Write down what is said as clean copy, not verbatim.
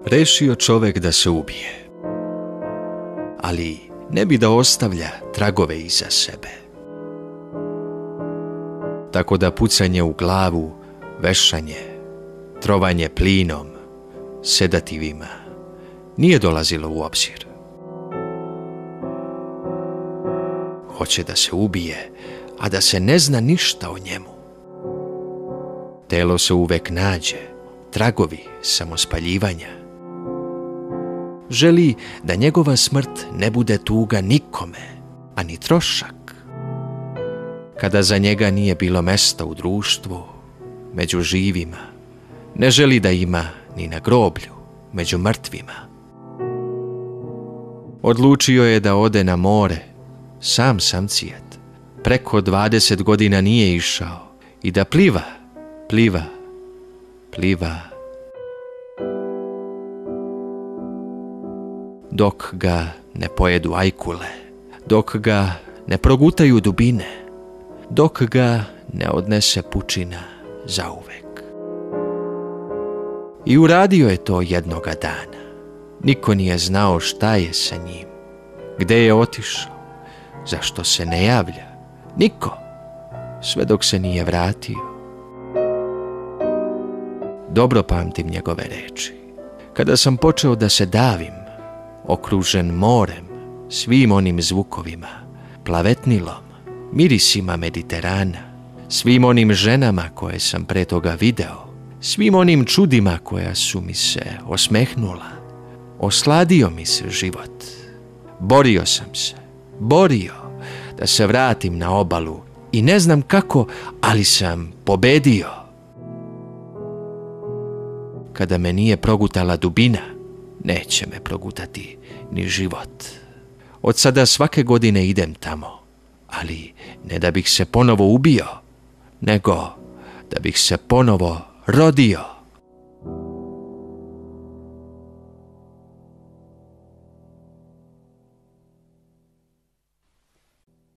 Rešio čovek da se ubije, ali ne bi da ostavlja tragove iza sebe. Tako da pucanje u glavu, vešanje, trovanje plinom, sedativima nije dolazilo u obzir. Hoće da se ubije, a da se ne zna ništa o njemu. Telo se uvek nađe, tragovi samospaljivanja. Želi da njegova smrt ne bude tuga nikome, ani trošak. Kada za njega nije bilo mesta u društvu, među živima, ne želi da ima ni na groblju, među mrtvima. Odlučio je da ode na more, sam samcijet. Preko 20 godina nije išao i da pliva. Dok ga ne pojedu ajkule, dok ga ne progutaju dubine, dok ga ne odnese pučina zauvek. I uradio je to jednoga dana. Niko nije znao šta je sa njim, gde je otišao, zašto se ne javlja. Niko, sve dok se nije vratio. Dobro pamtim njegove reči. Kada sam počeo da se davim, okružen morem, svim onim zvukovima, plavetnilom, mirisima Mediterana, svim onim ženama koje sam pre toga video, svim onim čudima koja su mi se osmehnula, osladio mi se život. Borio sam se, da se vratim na obalu i ne znam kako, ali sam pobedio. Kada me nije progutala dubina, neće me progutati ni život. Od sada svake godine idem tamo, ali ne da bih se ponovo ubio, nego da bih se ponovo rodio.